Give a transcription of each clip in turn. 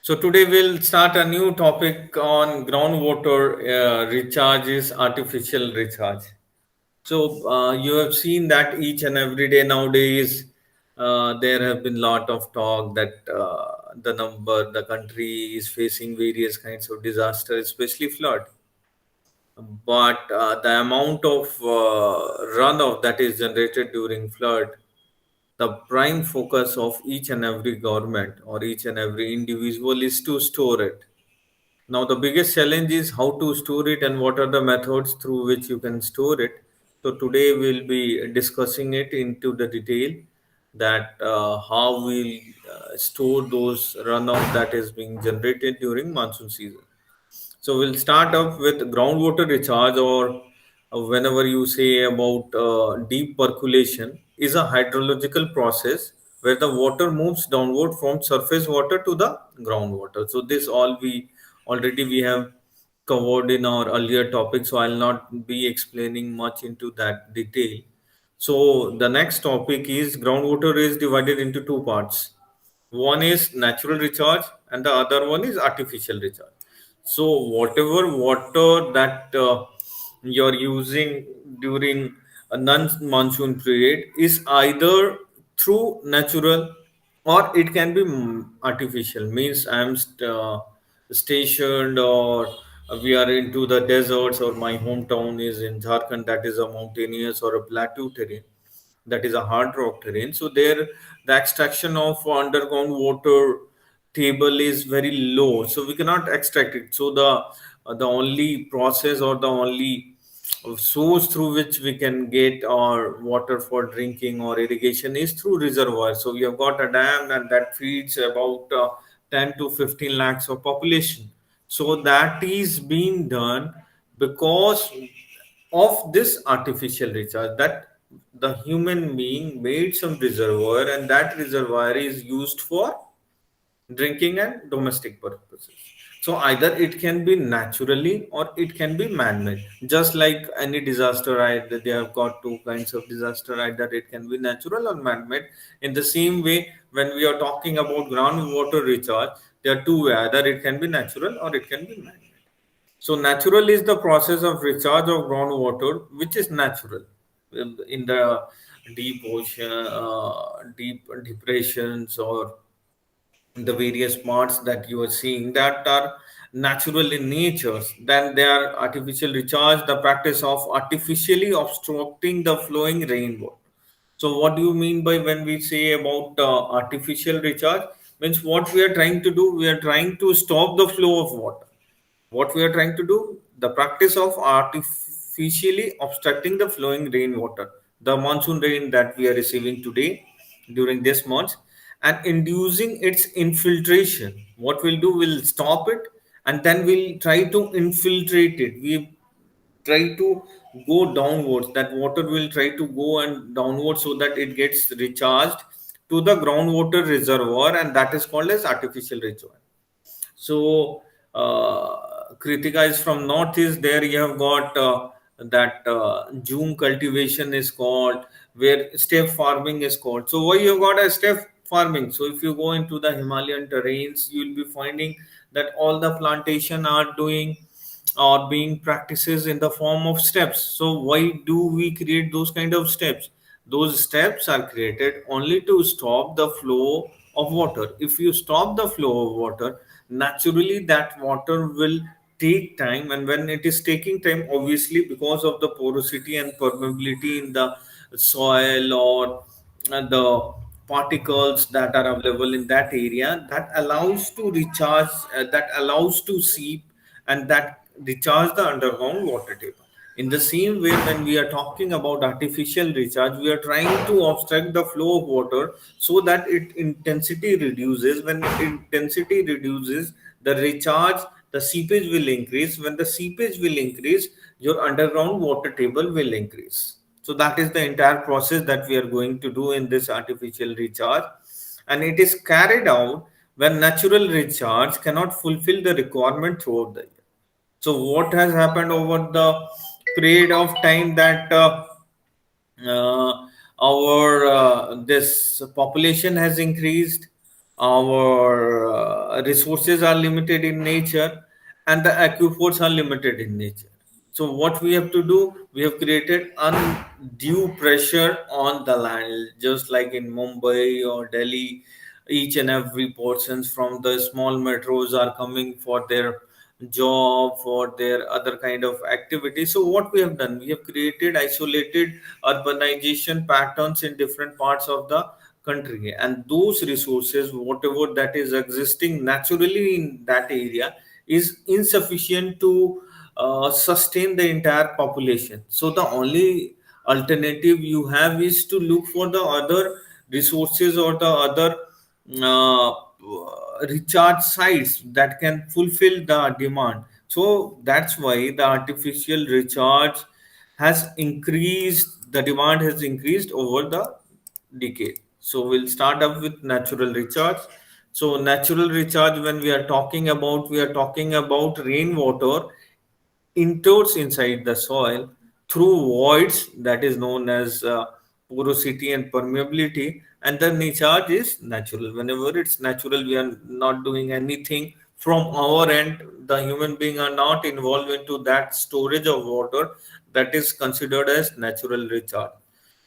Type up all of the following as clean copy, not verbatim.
So today we'll start a new topic on groundwater recharges, artificial recharge. So you have seen that each and every day nowadays there have been lot of talk that the country is facing various kinds of disaster, especially flood. But the amount of runoff that is generated during flood, the prime focus of each and every government or each and every individual is to store it. Now, the biggest challenge is how to store it and what are the methods through which you can store it. So, today we'll be discussing it into the detail that how we'll store those runoff that is being generated during monsoon season. So we'll start off with groundwater recharge, or whenever you say about deep percolation, is a hydrological process where the water moves downward from surface water to the groundwater. So this all we already we have covered in our earlier topic. So I'll not be explaining much into that detail. So the next topic is groundwater is divided into two parts. One is natural recharge and the other one is artificial recharge. So whatever water that you're using during a non-monsoon period is either through natural or it can be artificial. Means stationed or we are into the deserts, or my hometown is in Jharkhand, that is a mountainous or a plateau terrain, that is a hard rock terrain. So there the extraction of underground water table is very low, so we cannot extract it. So the only process or the only source through which we can get our water for drinking or irrigation is through reservoir. So we have got a dam and that feeds about 10 to 15 lakhs of population. So that is being done because of this artificial recharge, that the human being made some reservoir and that reservoir is used for drinking and domestic purposes. So either it can be naturally or it can be man-made. Just like any disaster, right? They have got two kinds of disaster, either it can be natural or man-made. In the same way, when we are talking about groundwater recharge, there are two way. Either it can be natural or it can be man-made. So natural is the process of recharge of groundwater, which is natural in the deep ocean, deep depressions, or the various parts that you are seeing that are natural in nature. Then they are artificial recharge, the practice of artificially obstructing the flowing rainwater. So what do you mean by when we say about artificial recharge? Means what we are trying to do, we are trying to stop the flow of water. What we are trying to do, the practice of artificially obstructing the flowing rainwater, the monsoon rain that we are receiving today during this month, and inducing its infiltration. What we'll do, we'll stop it and then we'll try to infiltrate it. We try to go downwards, that water will try to go and downwards so that it gets recharged to the groundwater reservoir, and that is called as artificial recharge. So, Kritika is from Northeast. There you have got that Zoom cultivation is called, where step farming is called. So, why you have got a step farming? So, if you go into the Himalayan terrains, you will be finding that all the plantation are doing or being practices in the form of steps. So, why do we create those kind of steps? Those steps are created only to stop the flow of water. If you stop the flow of water, naturally that water will take time, and when it is taking time, obviously because of the porosity and permeability in the soil or the particles that are available in that area, that allows to recharge, that allows to seep, and that recharge the underground water table. In the same way, when we are talking about artificial recharge, we are trying to obstruct the flow of water so that it intensity reduces. When intensity reduces, the recharge, the seepage will increase. When the seepage will increase, your underground water table will increase. So that is the entire process that we are going to do in this artificial recharge, and it is carried out when natural recharge cannot fulfill the requirement throughout the year. So what has happened over the period of time that our this population has increased, our resources are limited in nature, and the aquifers are limited in nature. So what we have to do, we have created undue pressure on the land, just like in Mumbai or Delhi. Each and every persons from the small metros are coming for their job, for their other kind of activity. So what we have done, we have created isolated urbanization patterns in different parts of the country, and those resources, whatever that is existing naturally in that area, is insufficient to sustain the entire population. So the only alternative you have is to look for the other resources or the other uh, recharge sites that can fulfill the demand. So that's why the artificial recharge has increased, the demand has increased over the decade. So we'll start up with natural recharge. So natural recharge, when we are talking about rainwater enters inside the soil through voids, that is known as porosity and permeability, and the recharge is natural. Whenever it's natural, we are not doing anything from our end. The human being are not involved into that storage of water. That is considered as natural recharge.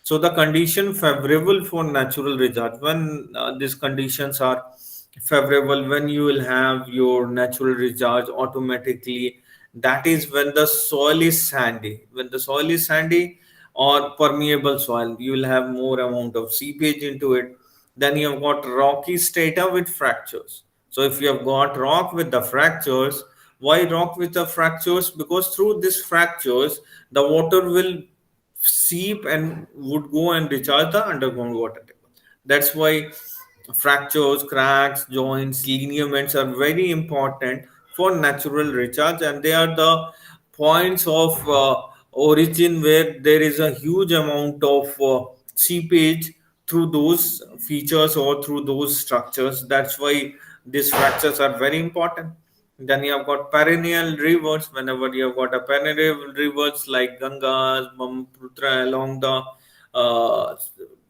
So the condition favorable for natural recharge, when these conditions are favorable, when you will have your natural recharge automatically, that is when the soil is sandy. When the soil is sandy or permeable soil, you will have more amount of seepage into it. Then you have got rocky strata with fractures. So if you have got rock with the fractures, why rock with the fractures? Because through these fractures, the water will seep and would go and recharge the underground water table. That's why fractures, cracks, joints, lineaments are very important for natural recharge, and they are the points of origin where there is a huge amount of seepage through those features or through those structures. That's why these fractures are very important. Then you have got perennial rivers. Whenever you have got a perennial rivers like Gangas, Brahmaputra, along the uh,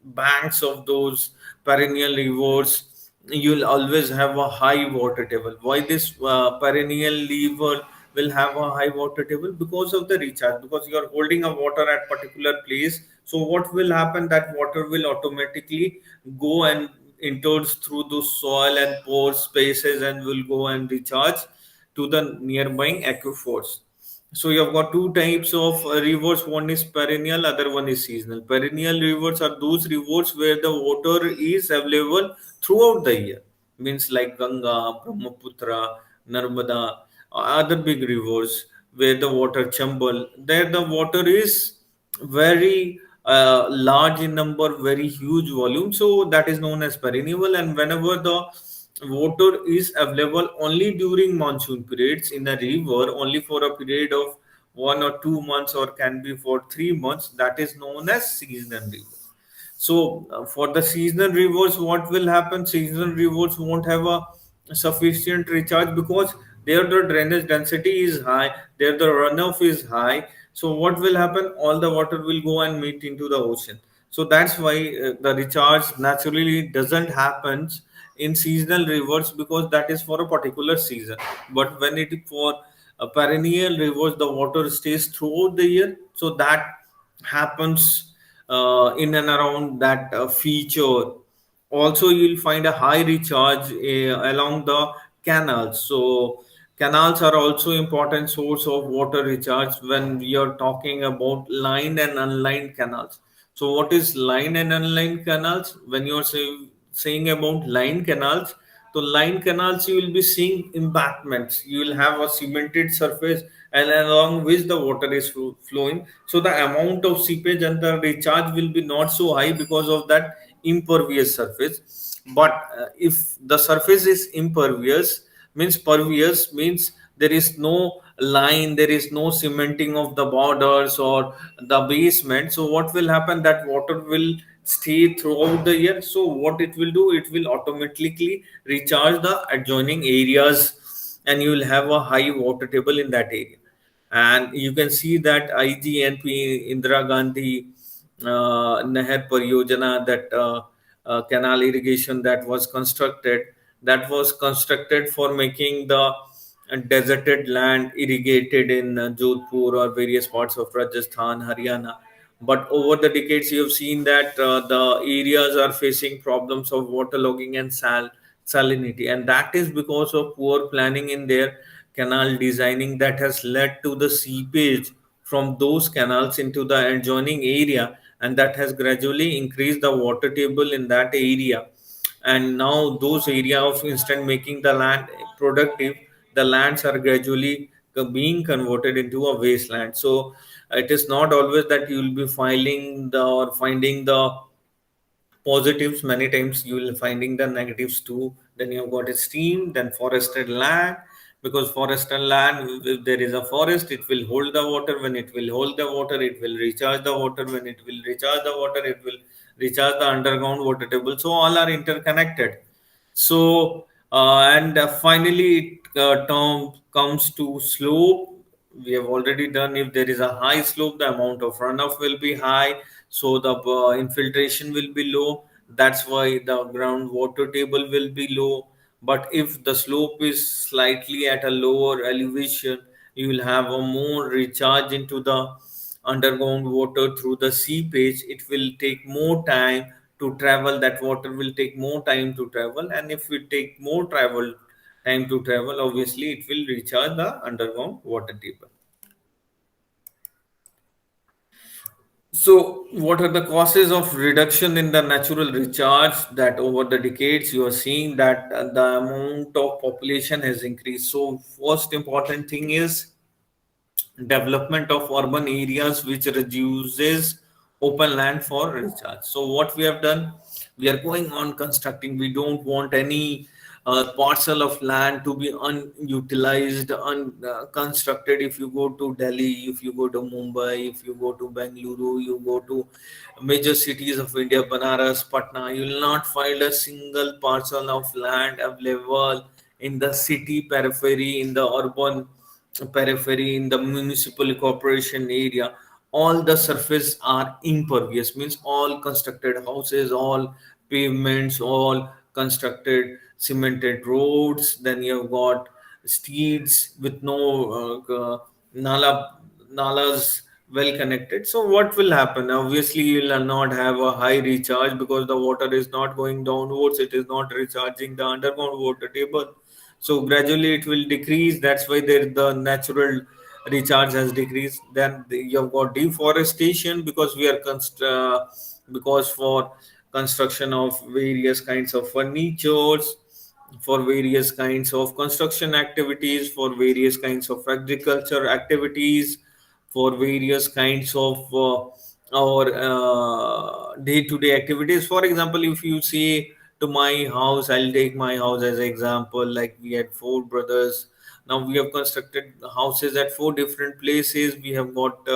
banks of those perennial rivers, you'll always have a high water table. Why this perennial river will have a high water table? Because of the recharge. Because you are holding a water at particular place. So what will happen? That water will automatically go and enters through those soil and pore spaces and will go and recharge to the nearby aquifers. So you have got two types of rivers. One is perennial, other one is seasonal. Perennial rivers are those rivers where the water is available throughout the year. Means like Ganga, Brahmaputra, Narmada, other big rivers where the water Chambal. There the water is very large in number, very huge volume. So that is known as perennial. And whenever the water is available only during monsoon periods in a river, only for a period of 1 or 2 months, or can be for 3 months, that is known as seasonal river. So for the seasonal rivers, what will happen? Seasonal rivers won't have a sufficient recharge because there the drainage density is high, there the runoff is high. So what will happen? All the water will go and meet into the ocean. So that's why the recharge naturally doesn't happen in seasonal rivers, because that is for a particular season. But when it is for perennial rivers, the water stays throughout the year. So that happens in and around that feature. Also you'll find a high recharge along the canals. So canals are also important source of water recharge when we are talking about lined and unlined canals. So what is lined and unlined canals? When you're saying about lined canals, so line canals, you will be seeing embankments. You will have a cemented surface, and along which the water is flowing. So the amount of seepage and the recharge will be not so high because of that impervious surface. But if the surface is impervious, means pervious means there is no line, there is no cementing of the borders or the basement. So what will happen? That water will stay throughout the year. So what it will do, it will automatically recharge the adjoining areas, and you will have a high water table in that area. And you can see that IGNP Indira Gandhi Nehar Pariyojana, that canal irrigation that was constructed, that was constructed for making the deserted land irrigated in Jodhpur or various parts of Rajasthan, Haryana. But over the decades, you have seen that the areas are facing problems of waterlogging and salinity, and that is because of poor planning in their canal designing that has led to the seepage from those canals into the adjoining area, and that has gradually increased the water table in that area. And now those area of instant making the land productive, the lands are gradually being converted into a wasteland. So it is not always that you will be filing the or finding the positives. Many times you will finding the negatives too. Then you've got a stream, then forested land, because forested land, if there is a forest, it will hold the water. When it will hold the water, it will recharge the water. When it will recharge the water, it will recharge the underground water table. So all are interconnected. So and finally it comes to slope. We have already done, if there is a high slope, the amount of runoff will be high, so the infiltration will be low. That's why the groundwater table will be low. But if the slope is slightly at a lower elevation, you will have a more recharge into the underground water through the seepage. It will take more time to travel. That water will take more time to travel, and if it take more travel time to travel, obviously it will recharge the underground water table. So, what are the causes of reduction in the natural recharge? That over the decades you are seeing that the amount of population has increased. So, first important thing is development of urban areas which reduces open land for recharge. So what we have done, we are going on constructing. We don't want any parcel of land to be unutilized, unconstructed. If you go to Delhi, if you go to Mumbai, if you go to Bengaluru, you go to major cities of India, Banaras, Patna, you will not find a single parcel of land available in the city periphery, in the urban periphery, in the municipal corporation area. All the surface are impervious, means all constructed houses, all pavements, all constructed cemented roads. Then you've got streets with no nalas well connected. So what will happen? Obviously you will not have a high recharge because the water is not going downwards, it is not recharging the underground water table. So gradually it will decrease. That's why there the natural recharge has decreased. Then you've got deforestation because because for construction of various kinds of furnitures, for various kinds of construction activities, for various kinds of agriculture activities, for various kinds of our day-to-day activities. For example, if you see to my house, I'll take my house as an example. Like we had four brothers. Now we have constructed houses at four different places. We have got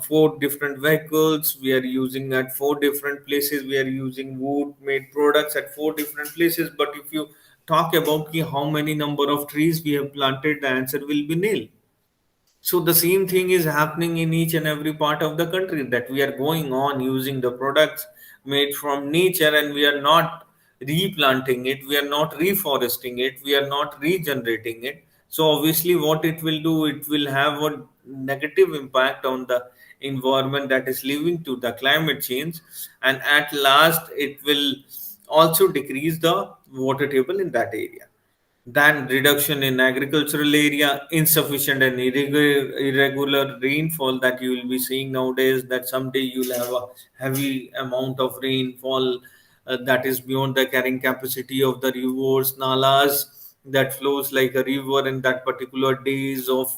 four different vehicles we are using at four different places. We are using wood made products at four different places. But if you talk about how many number of trees we have planted, the answer will be nil. So the same thing is happening in each and every part of the country, that we are going on using the products made from nature, and we are not replanting it, we are not reforesting it, we are not regenerating it. So obviously what it will do, it will have a negative impact on the environment that is leading to the climate change, and at last it will also decrease the water table in that area. Then reduction in agricultural area, insufficient and irregular rainfall that you will be seeing nowadays. That someday you'll have a heavy amount of rainfall that is beyond the carrying capacity of the rivers, nalas, that flows like a river in that particular days of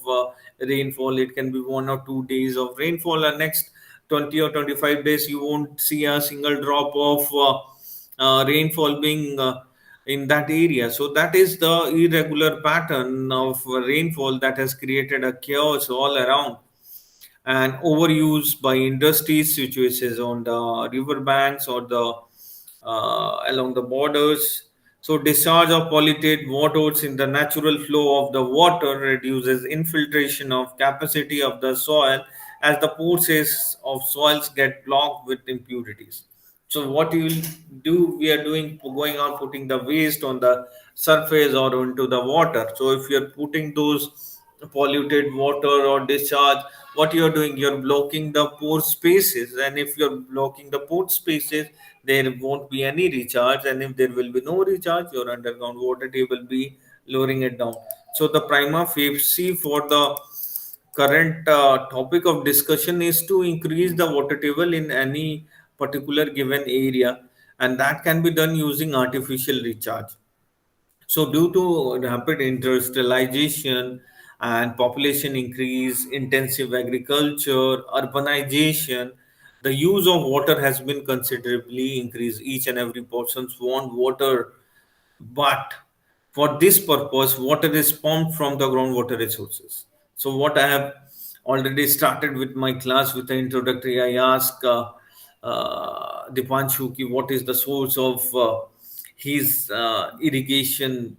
rainfall. It can be 1 or 2 days of rainfall, and next 20 or 25 days you won't see a single drop of rainfall being in that area. So that is the irregular pattern of rainfall that has created a chaos all around. And overuse by industries which is on the river banks or the along the borders. So discharge of polluted waters in the natural flow of the water reduces infiltration of capacity of the soil as the pores of soils get blocked with impurities. So what you will do, we are doing going on putting the waste on the surface or into the water. So if you're putting those polluted water or discharge, what you're doing, you're blocking the pore spaces. And if you're blocking the pore spaces, there won't be any recharge. And if there will be no recharge, your underground water table will be lowering it down. So the prima facie for the current topic of discussion is to increase the water table in any particular given area, and that can be done using artificial recharge. So, due to rapid industrialization and population increase, intensive agriculture, urbanization, the use of water has been considerably increased. Each and every persons want water, but for this purpose, water is pumped from the groundwater resources. So, what I have already started with my class with the introductory, I ask Dipanshu ki what is the source of his irrigation.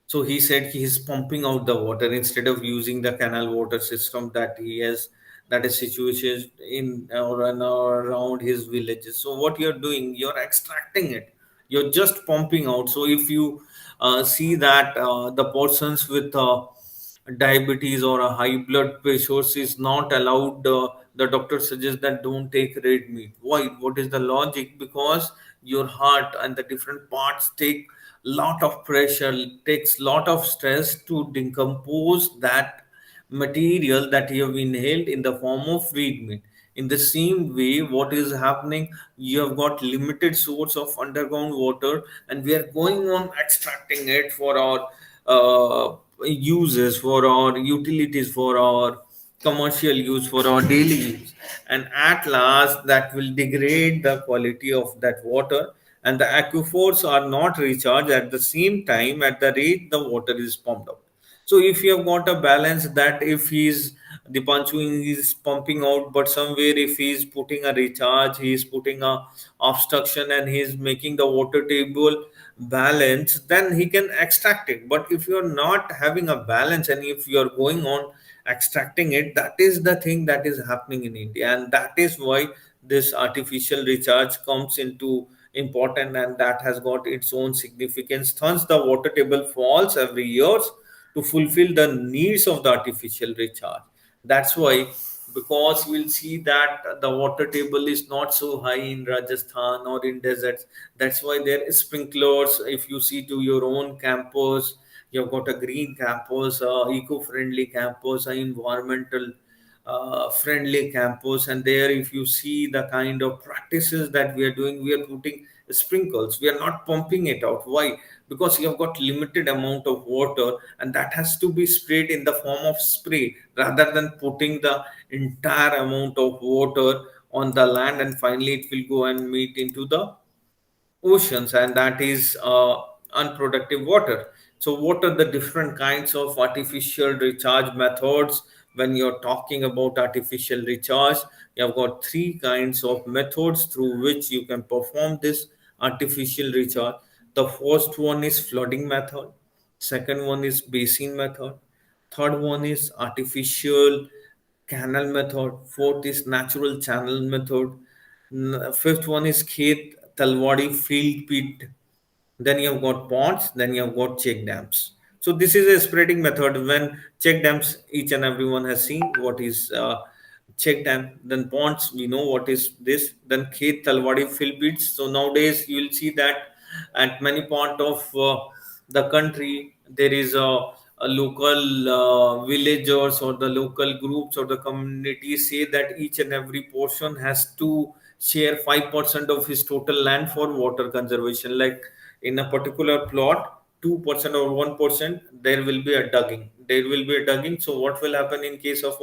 So he said he is pumping out the water instead of using the canal water system that he has, that is situated in or around his villages. So what you're doing, you're extracting it. You're just pumping out. So if you see that the persons with diabetes or a high blood pressure is not allowed, the doctor suggests that don't take red meat. Why? What is the logic? Because your heart and the different parts take lot of pressure, takes lot of stress to decompose that material that you have inhaled in the form of red meat. In the same way, what is happening, you have got limited source of underground water, and we are going on extracting it for our uses, for our utilities, for our commercial use, for our daily use. And at last, that will degrade the quality of that water, and the aquifers are not recharged at the same time at the rate the water is pumped out. So if you have got a balance, that if he's the punching is pumping out, but somewhere if he's putting a recharge, he's putting a obstruction and he's making the water table balance, then he can extract it. But if you're not having a balance and if you're going on extracting it, that is the thing that is happening in India, and that is why this artificial recharge comes into important, and that has got its own significance. Thus the water table falls every year to fulfill the needs of the artificial recharge. That's why, because we'll see that the water table is not so high in Rajasthan or in deserts. That's why there is sprinklers. If you see to your own campus, you've got a green campus, eco-friendly campus, an environmental friendly campus. And there, if you see the kind of practices that we are doing, we are putting sprinkles, we are not pumping it out. Why? Because you have got limited amount of water, and that has to be sprayed in the form of spray rather than putting the entire amount of water on the land, and finally it will go and meet into the oceans, and that is unproductive water. So what are the different kinds of artificial recharge methods? When you're talking about artificial recharge, you have got three kinds of methods through which you can perform this artificial recharge. The first one is flooding method, second one is basin method, third one is artificial canal method, fourth is natural channel method, fifth one is Khet Talwadi field pit. Then you have got ponds, then you have got check dams. So this is a spreading method. When check dams, each and everyone has seen what is check dam. Then ponds, we know what is this. Then Khet Talwadi field pits. So nowadays you will see that at many part of the country there is a local villagers or the local groups or the communities say that each and every portion has to share 5% of his total land for water conservation. Like in a particular plot, 2% or 1%, there will be a dugging. There will be a dugging. So what will happen in case of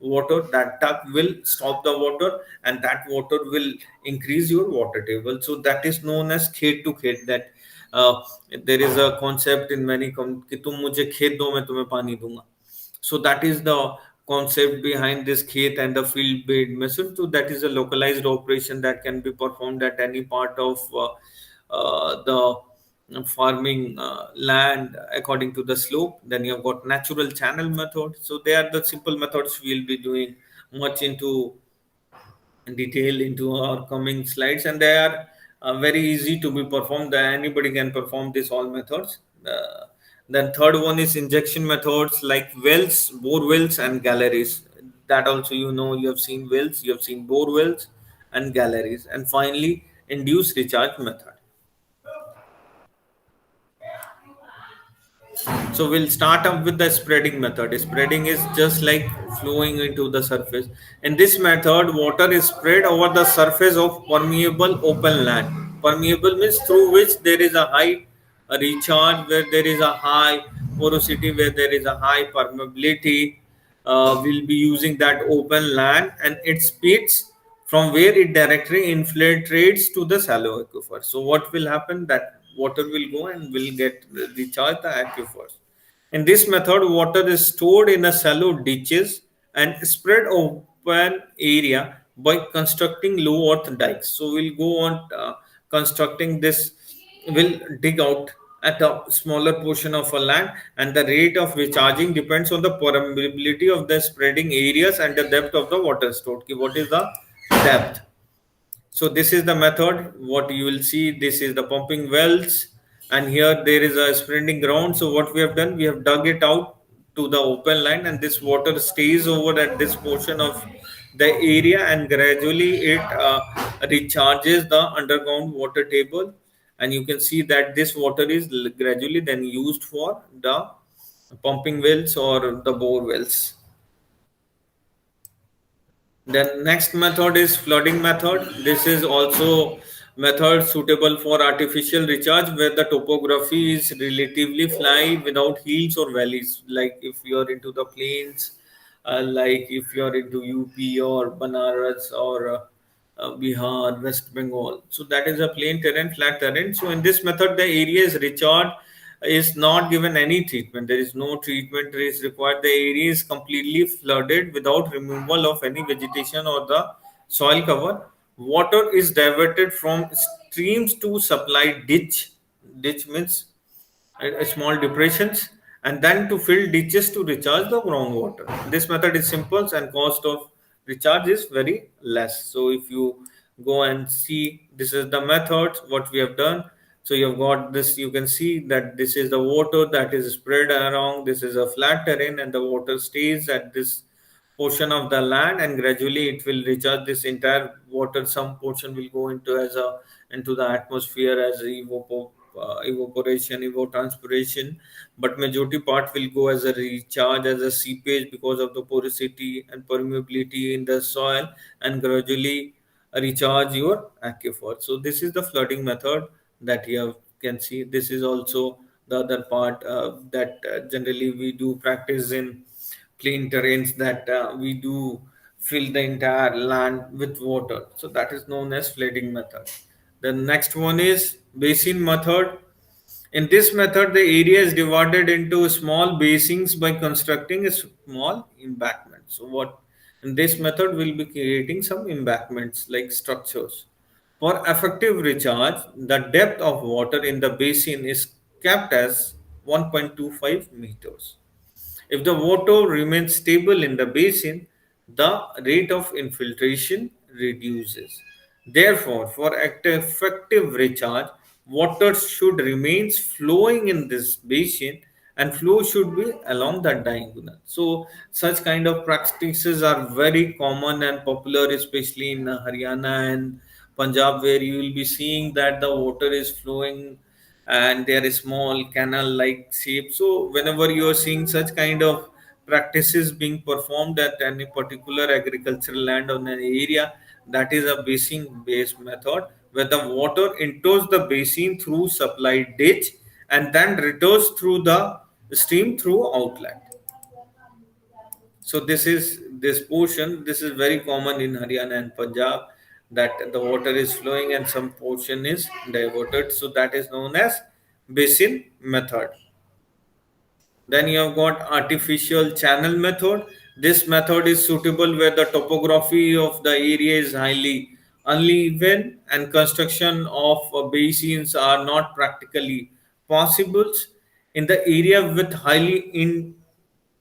water? That duct will stop the water, and that water will increase your water table. So that is known as khed to khed. That uh, there is a concept in many कि तुम मुझे खेत दो मैं तुम्हें पानी दूंगा. So that is the concept behind this khet and the field based method. So that is a localized operation that can be performed at any part of the farming land according to the slope. Then you have got natural channel method. So they are the simple methods we'll be doing much into detail into our coming slides, and they are very easy to be performed. Anybody can perform this all methods. Then third one is injection methods like wells, bore wells, and galleries. That also, you have seen wells, you have seen bore wells, and galleries. And finally, induced recharge method. So we'll start up with the spreading method. Spreading is just like flowing into the surface. In this method, water is spread over the surface of permeable open land. Permeable means through which there is a high recharge, where there is a high porosity, where there is a high permeability. We'll be using that open land, and it speeds from where it directly infiltrates to the shallow aquifer. So what will happen, that water will go and will get recharge the aquifers. In this method, water is stored in a shallow ditches and spread open area by constructing low earth dikes. So we'll go on constructing this. We'll dig out at a smaller portion of a land, and the rate of recharging depends on the permeability of the spreading areas and the depth of the water stored. What is the depth? So this is the method. What you will see, this is the pumping wells, and here there is a spreading ground. So what we have done, we have dug it out to the open line, and this water stays over at this portion of the area, and gradually it recharges the underground water table. And you can see that this water is gradually then used for the pumping wells or the bore wells. The next method is flooding method. This is also method suitable for artificial recharge where the topography is relatively flat without hills or valleys. Like if you are into the plains, like if you are into UP or Banaras or Bihar, West Bengal. So that is a plain terrain, flat terrain. So in this method, the area is recharged, is not given any treatment. There is no treatment is required. The area is completely flooded without removal of any vegetation or the soil cover. Water is diverted from streams to supply ditch. Ditch means small depressions, and then to fill ditches to recharge the groundwater. This method is simple and cost of recharge is very less. So if you go and see, this is the method what we have done. So you have got this, you can see that this is the water that is spread around. This is a flat terrain, and the water stays at this portion of the land, and gradually it will recharge this entire water. Some portion will go into as a into the atmosphere as evaporation, evapotranspiration, but majority part will go as a recharge, as a seepage because of the porosity and permeability in the soil, and gradually recharge your aquifer. So this is the flooding method that you can see. This is also the other part that generally we do practice in plain terrains, that we do fill the entire land with water. So that is known as flooding method. The next one is basin method. In this method, the area is divided into small basins by constructing a small embankment. So what in this method we'll be creating some embankments like structures. For effective recharge, the depth of water in the basin is kept as 1.25 meters. If the water remains stable in the basin, the rate of infiltration reduces. Therefore, for effective recharge, water should remain flowing in this basin, and flow should be along the diagonal. So, such kind of practices are very common and popular, especially in Haryana and Punjab, where you will be seeing that the water is flowing and they are small canal like shape. So whenever you are seeing such kind of practices being performed at any particular agricultural land on an area, that is a basin based method where the water enters the basin through supply ditch and then returns through the stream through outlet. So this is this portion. This is very common in Haryana and Punjab, that the water is flowing and some portion is diverted. So that is known as basin method. Then you have got artificial channel method. This method is suitable where the topography of the area is highly uneven and construction of basins are not practically possible. In the area with highly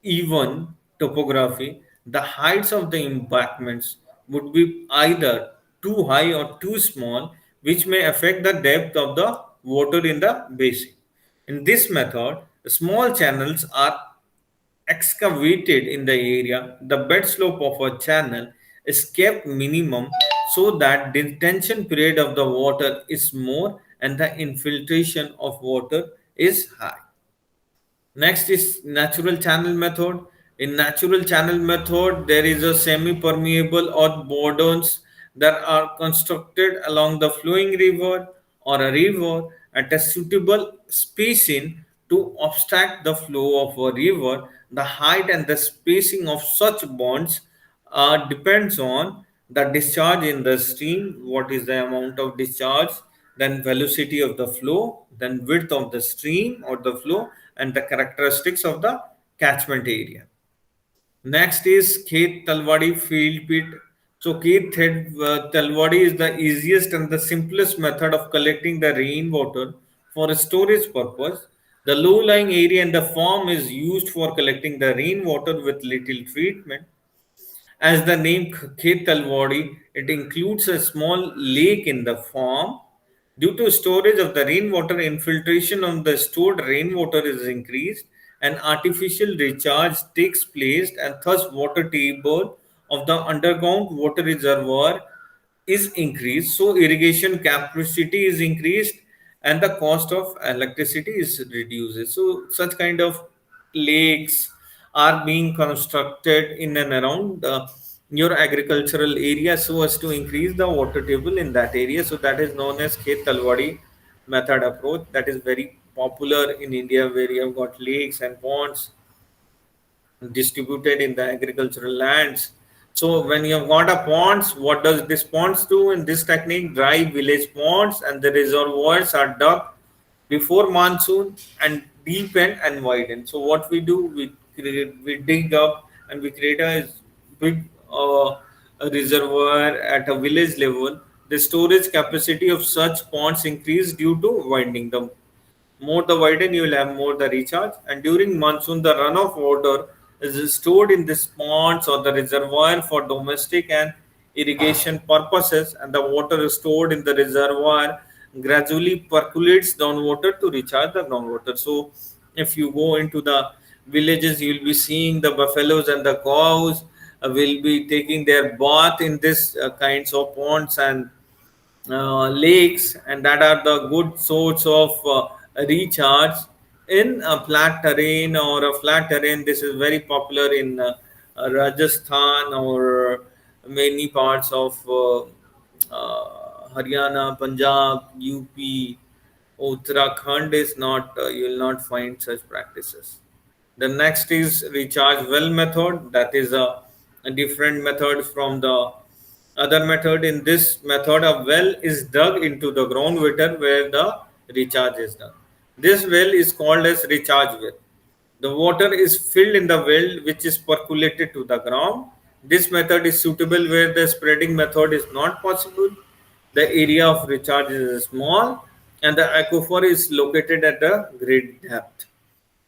uneven topography, the heights of the embankments would be either too high or too small, which may affect the depth of the water in the basin. In this method, small channels are excavated in the area. The bed slope of a channel is kept minimum so that the detention period of the water is more and the infiltration of water is high. Next is natural channel method. In natural channel method, there is a semi-permeable or bordons that are constructed along the flowing river or a river at a suitable spacing to obstruct the flow of a river. The height and the spacing of such bonds depends on the discharge in the stream, what is the amount of discharge, then velocity of the flow, then width of the stream or the flow, and the characteristics of the catchment area. Next is Khet Talwadi field pit. So Talwadi is the easiest and the simplest method of collecting the rainwater for a storage purpose. The low-lying area in the farm is used for collecting the rainwater with little treatment. As the name Khet Talwadi, it includes a small lake in the farm. Due to storage of the rainwater, infiltration of the stored rainwater is increased, and artificial recharge takes place, and thus water table of the underground water reservoir is increased. So irrigation capacity is increased, and the cost of electricity is reduced. So such kind of lakes are being constructed in and around your agricultural area so as to increase the water table in that area. So that is known as Khet Talwadi method approach. That is very popular in India, where you have got lakes and ponds distributed in the agricultural lands. So when you have got a ponds, what does this ponds do in this technique? Dry village ponds and the reservoirs are dug before monsoon and deepen and widen. So what we do, we dig up and we create a big a reservoir at a village level. The storage capacity of such ponds increase due to winding. The more the widen, you will have more the recharge. And during monsoon, the runoff water is stored in these ponds or the reservoir for domestic and irrigation purposes, and the water is stored in the reservoir gradually percolates downwater to recharge the groundwater. So, if you go into the villages, you will be seeing the buffaloes and the cows will be taking their bath in this kinds of ponds and lakes, and that are the good source of recharge in a flat terrain or a flat terrain. This is very popular in Rajasthan or many parts of Haryana, Punjab, UP, Uttarakhand is not, you will not find such practices. The next is recharge well method. That is a different method from the other method. In this method, a well is dug into the groundwater where the recharge is done. This well is called as recharge well. The water is filled in the well which is percolated to the ground. This method is suitable where the spreading method is not possible. The area of recharge is small and the aquifer is located at a great depth.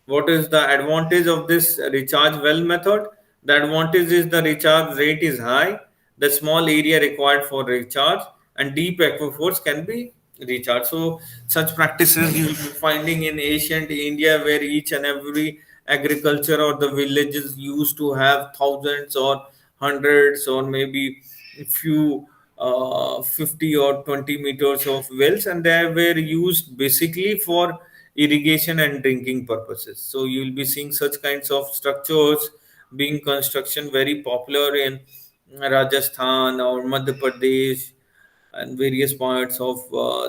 What is the advantage of this recharge well method? The advantage is the recharge rate is high, the small area required for recharge, and deep aquifers can be recharged. So, such practices you will be finding in ancient India, where each and every agriculture or the villages used to have thousands or hundreds or maybe few 50 or 20 meters of wells, and they were used basically for irrigation and drinking purposes. So you will be seeing such kinds of structures being construction very popular in Rajasthan or Madhya Pradesh and various parts of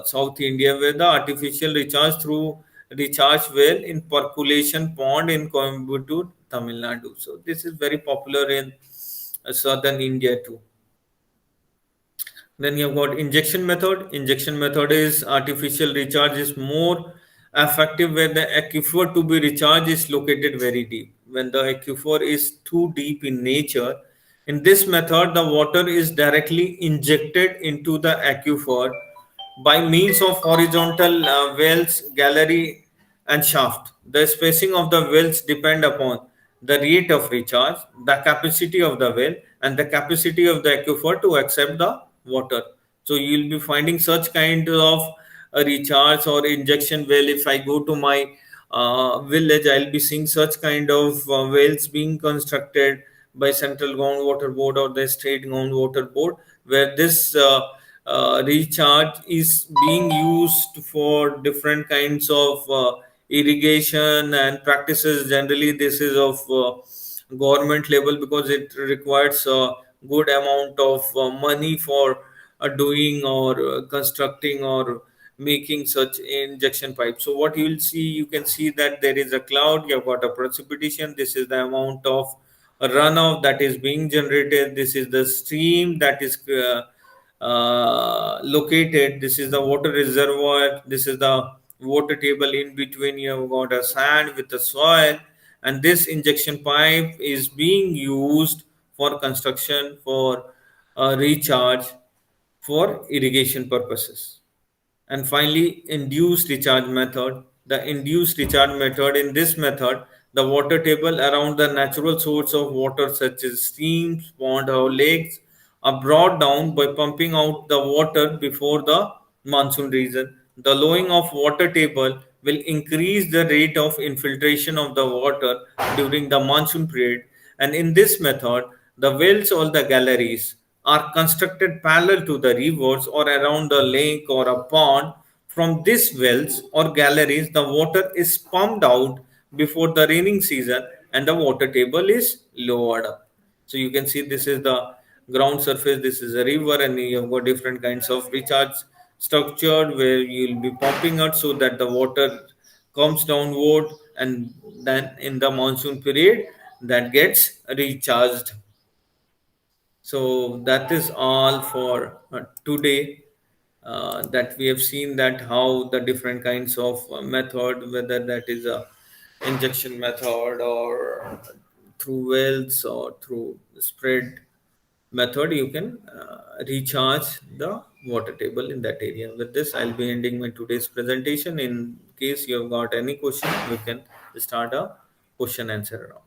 South India, where the artificial recharge through recharge well in percolation pond in Coimbatore, Tamil Nadu. So this is very popular in southern India too. Then you've got injection method. Injection method is artificial recharge is more effective where the aquifer to be recharged is located very deep. When the aquifer is too deep in nature, in this method the water is directly injected into the aquifer by means of horizontal wells, gallery, and shaft. The spacing of the wells depend upon the rate of recharge, the capacity of the well, and the capacity of the aquifer to accept the water. So you'll be finding such kind of a recharge or injection well. If I go to my village, I'll be seeing such kind of wells being constructed by Central Groundwater Board or the State Groundwater Board, where this recharge is being used for different kinds of irrigation and practices. Generally, this is of government level because it requires a good amount of money for doing or constructing or making such injection pipe. So what you will see, you can see that there is a cloud, you have got a precipitation. This is the amount of runoff that is being generated. This is the stream that is located. This is the water reservoir. This is the water table. In between you have got a sand with the soil, and this injection pipe is being used for construction, for recharge, for irrigation purposes. And finally, induced recharge method. The induced recharge method, in this method, the water table around the natural source of water such as streams, pond or lakes are brought down by pumping out the water before the monsoon season. The lowering of water table will increase the rate of infiltration of the water during the monsoon period, and in this method the wells or the galleries are constructed parallel to the rivers or around the lake or a pond. From these wells or galleries, the water is pumped out before the raining season and the water table is lowered up. So you can see this is the ground surface, this is a river, and you have got different kinds of recharge structure where you'll be pumping out so that the water comes downward, and then in the monsoon period that gets recharged. So that is all for today. That we have seen that how the different kinds of method, whether that is a injection method or through wells or through spread method, you can recharge the water table in that area. With this, I'll be ending my today's presentation. In case you have got any question, you can start a question answer round.